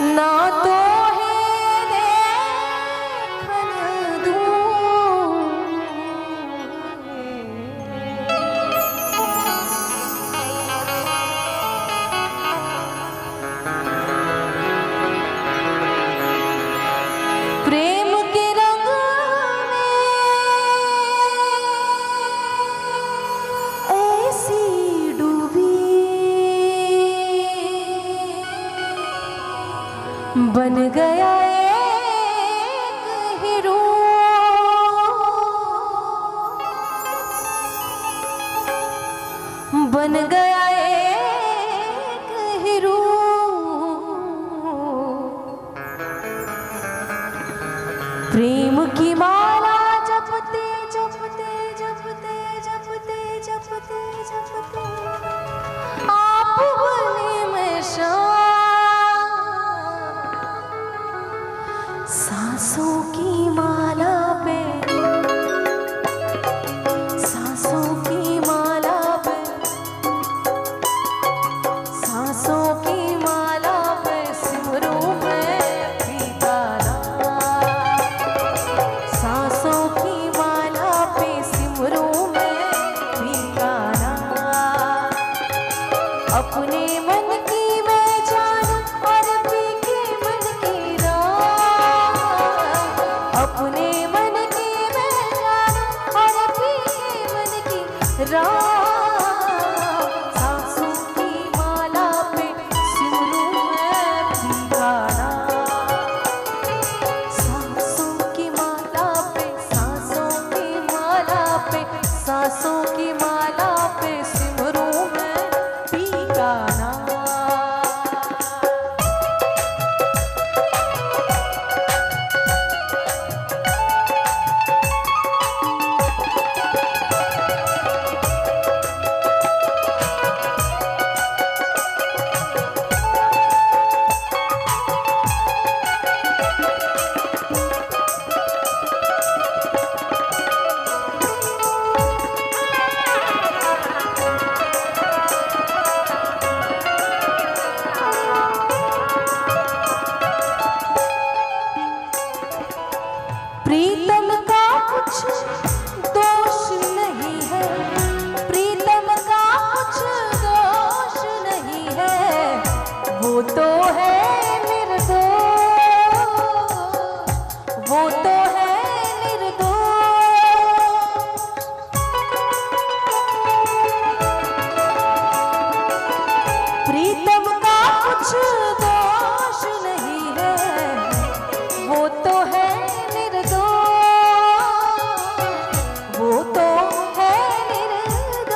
ना तो है देखन दूं, प्रेम के रंग में ऐसी डूबी बन गया एक हीरो, बन गया एक हीरो। प्रेम की माला जपते जपते जपते जपते जपते जपते आप बने मैं सांसों की माला पे, सांसों की माला पे, सांसों की माला पे सिमरूं मैं पीका नाम, सांसों की माला पे सिमरूं मैं पीका नाम। अपने मन की मैं जानूं और पीके मन की राह, अपने मन की मैं जानूं और पीके मन की राह। सांसों की माला पे सिमरूं मैं पीका नाम, सांसों की माला पे, सांसों की माला पे, सांसों की माला पे सिमरूं मैं पीका नाम। प्रीतम का कुछ दोष नहीं है, प्रीतम का कुछ दोष नहीं है, वो तो है निर्दोष, वो तो है निर्दोष। प्रीतम का कुछ दोष नहीं है, वो तो है वो तो है निर्दोष।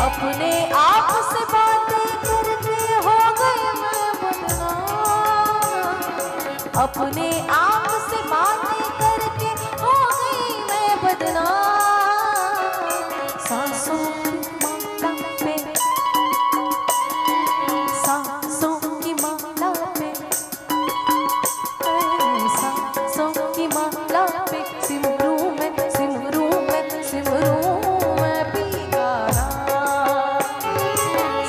अपने आप से बातें करके हो गए मैं बदनाम, अपने आप से बातें करके हो गई मैं बदनाम। सांसों की माला पे, सांसों की माला पे, सांसों की माला पे सिमरूं मैं, सिमरूं मैं, सिमरूं मैं पीका नाम।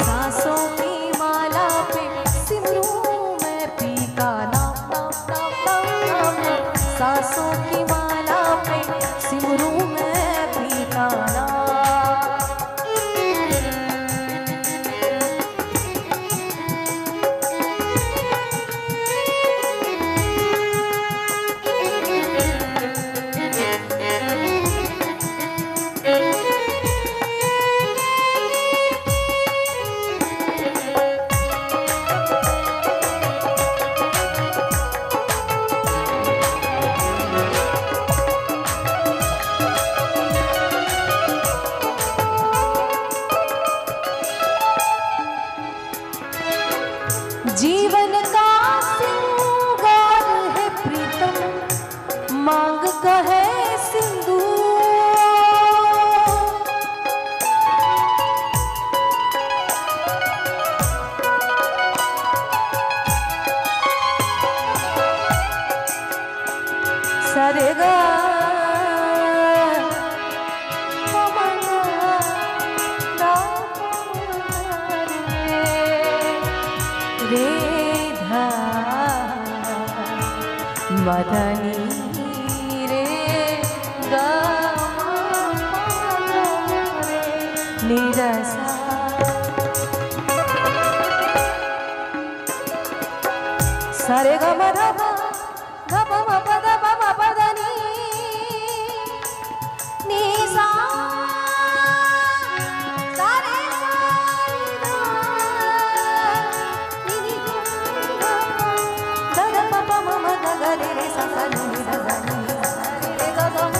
सांसों की माला पे सिमरूं मैं पीका नाम, नाम, नाम, नाम, नाम, नाम। सांसों की माला पे सिमरूं मैं पीका नाम। जीवन का सिंगार है प्रीतम, मांग का है सिंदूर। सरेगा रे मदनी रे ग रे निरसा सरे ग म ध प ध प म प ध प म प ध नि नि सा सा रे सा नि ध नि नि ध ध प प म म ग ग रे रे सा सा नि नि ध ध नि रे रे ग ग म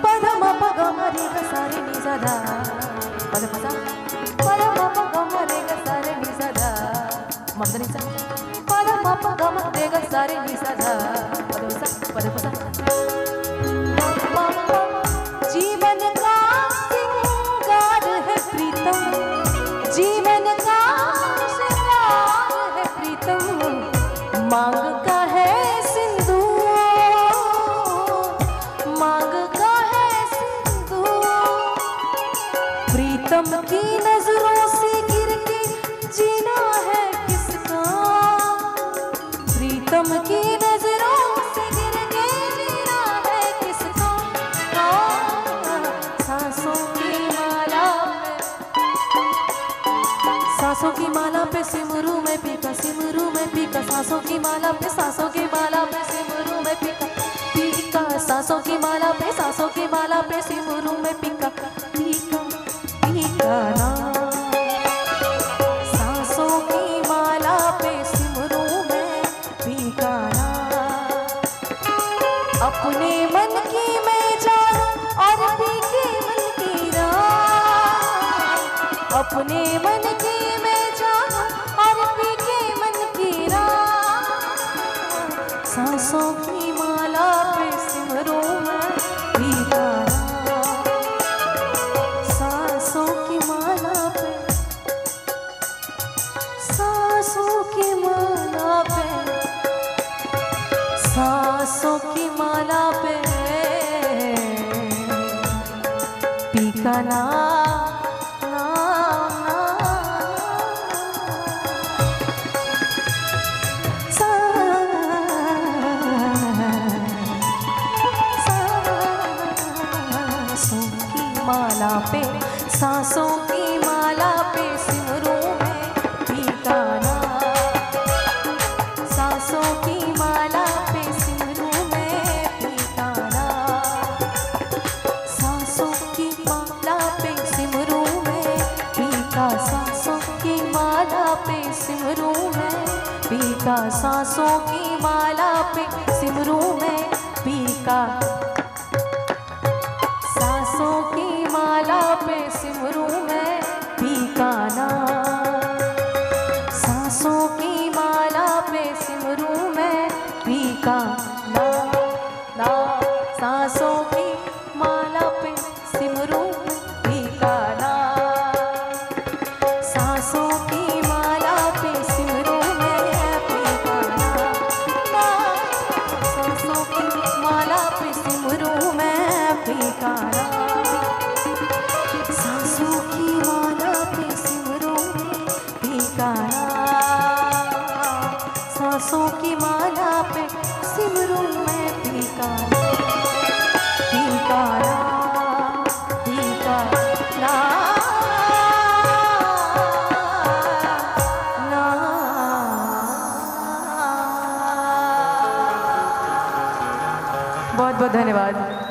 प ध म प ग म रे ग सा रे नि सा ध प ध प सा प ध म प ग म रे ग सा रे नि सा ध म प ध नि सा प ध म प ग म रे ग सा रे नि सा ध प ध प सा प ध प सा जीवन का श्रृंगार है प्रीतम जीवन का श्रृंगार है प्रीतम मांग का है सिंदूर मांग का है सिंदूर प्रीतम की नजरों से गिर के जीना है किसका प्रीतम की नजरों से गिर के जीना है किसका सांसों की माला सांसों की माला पे सिमरू में पीका सिमरू में पीका सांसों की माला पे सांसों की माला पे सिमरू में पीका पीका सांसों की माला पे सांसों की माला पे सिमरू में पीका पीका पीका ना सांसों की माला पे सिमरू में पीका ना अपने मन की मैं जानूं और पी के मन की राह अपने मन की मैं जानूं और पी के मन की राह सांसों की माला पे सिमरू में पीका ना सांसों की माला पे सांसों की माला पे सांसों की माला पे पीका ना ना ना सांसों की माला पे सांसों की माला पे सिमरू में पीका ना सांसों की माला पे सिमरू में पीका ना सांसों की माला पे सिमरू में पीका सांसों की माला पे सिमरू में पीका सांसों की माला पे सिमरू में पीका सांसों की माला पे सिमरू में पीका ना सांसों की माला पे सिमरू में पीका ना ना सांसों की माला पे सिमरू पीका ना सांसों की माला पे सिमरू में पीका ना ना सांसों की माला पे सिमरू में पीका ना सांसों की माला पे सिमरू में पीका ना सांसों की माला पे सिमरू में पीका पीका पीका ना ना बहुत बहुत धन्यवाद।